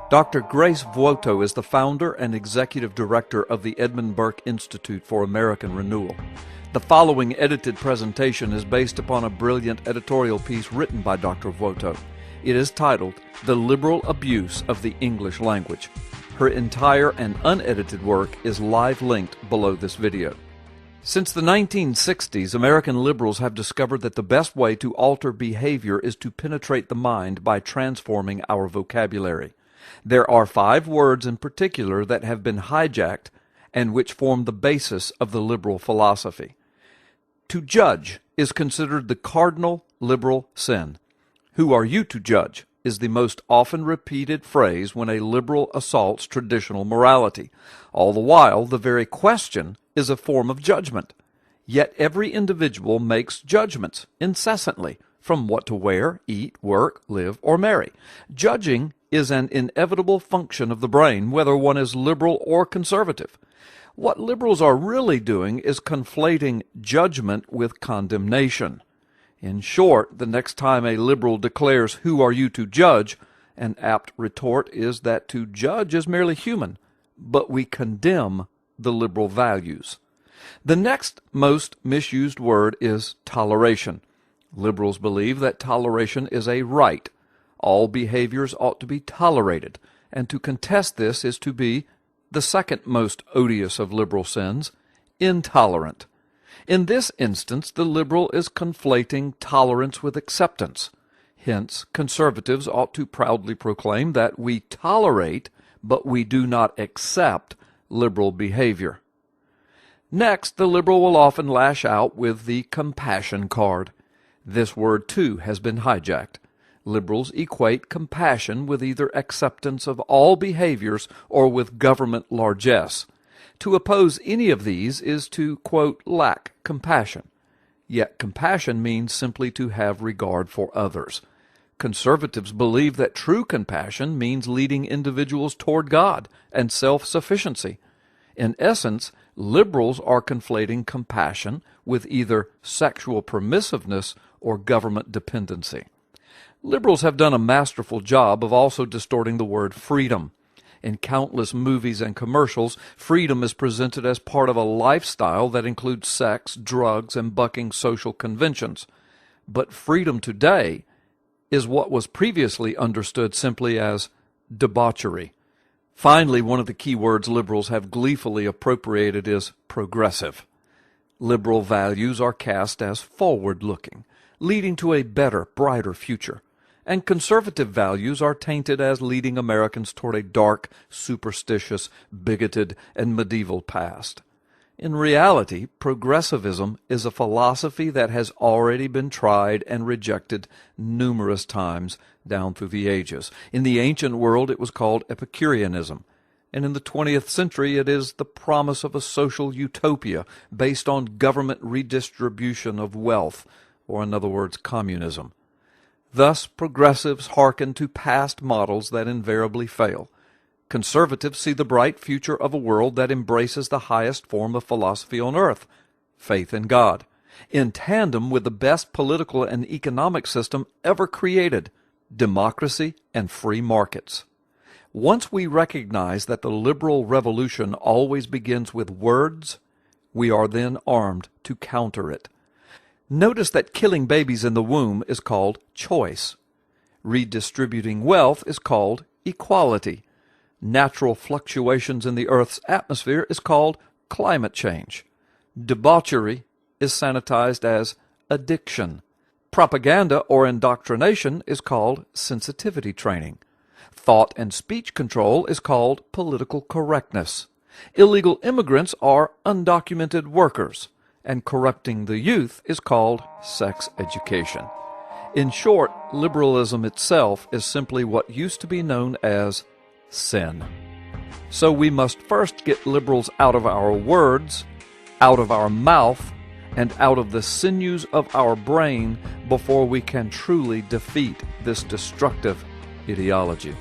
Dr. Grace Vuoto is the founder and executive director of the Edmund Burke Institute for American Renewal. The following edited presentation is based upon a brilliant editorial piece written by Dr. Vuoto. It is titled, "The Liberal Abuse of the English Language." Her entire and unedited work is live linked below this video. Since the 1960s, American liberals have discovered that the best way to alter behavior is to penetrate the mind by transforming our vocabulary. There are 5 words in particular that have been hijacked and which form the basis of the liberal philosophy. To judge is considered the cardinal liberal sin. "Who are you to judge?" is the most often repeated phrase when a liberal assaults traditional morality. All the while, the very question is a form of judgment. Yet every individual makes judgments incessantly, from what to wear, eat, work, live, or marry. Judging is an inevitable function of the brain, whether one is liberal or conservative. What liberals are really doing is conflating judgment with condemnation. In short, the next time a liberal declares, "Who are you to judge?" an apt retort is that to judge is merely human, but we condemn the liberal values. The next most misused word is toleration. Liberals believe that toleration is a right. All behaviors ought to be tolerated, and to contest this is to be, the second most odious of liberal sins, intolerant. In this instance, the liberal is conflating tolerance with acceptance. Hence, conservatives ought to proudly proclaim that we tolerate, but we do not accept liberal behavior. Next, the liberal will often lash out with the compassion card. This word, too, has been hijacked. Liberals equate compassion with either acceptance of all behaviors or with government largesse. To oppose any of these is to, quote, lack compassion. Yet compassion means simply to have regard for others. Conservatives believe that true compassion means leading individuals toward God and self-sufficiency. In essence, liberals are conflating compassion with either sexual permissiveness or government dependency. Liberals have done a masterful job of also distorting the word freedom. In countless movies and commercials, freedom is presented as part of a lifestyle that includes sex, drugs, and bucking social conventions. But freedom today is what was previously understood simply as debauchery. Finally, one of the key words liberals have gleefully appropriated is progressive. Liberal values are cast as forward-looking, leading to a better, brighter future. And conservative values are tainted as leading Americans toward a dark, superstitious, bigoted, and medieval past. In reality, progressivism is a philosophy that has already been tried and rejected numerous times down through the ages. In the ancient world, it was called Epicureanism, and in the 20th century, it is the promise of a social utopia based on government redistribution of wealth, or in other words, communism. Thus, progressives hearken to past models that invariably fail. Conservatives see the bright future of a world that embraces the highest form of philosophy on earth, faith in God, in tandem with the best political and economic system ever created, democracy and free markets. Once we recognize that the liberal revolution always begins with words, we are then armed to counter it. Notice that killing babies in the womb is called choice. Redistributing wealth is called equality. Natural fluctuations in the Earth's atmosphere is called climate change. Debauchery is sanitized as addiction. Propaganda or indoctrination is called sensitivity training. Thought and speech control is called political correctness. Illegal immigrants are undocumented workers, and corrupting the youth is called sex education. In short, liberalism itself is simply what used to be known as sin. So we must first get liberals out of our words, out of our mouth, and out of the sinews of our brain before we can truly defeat this destructive ideology.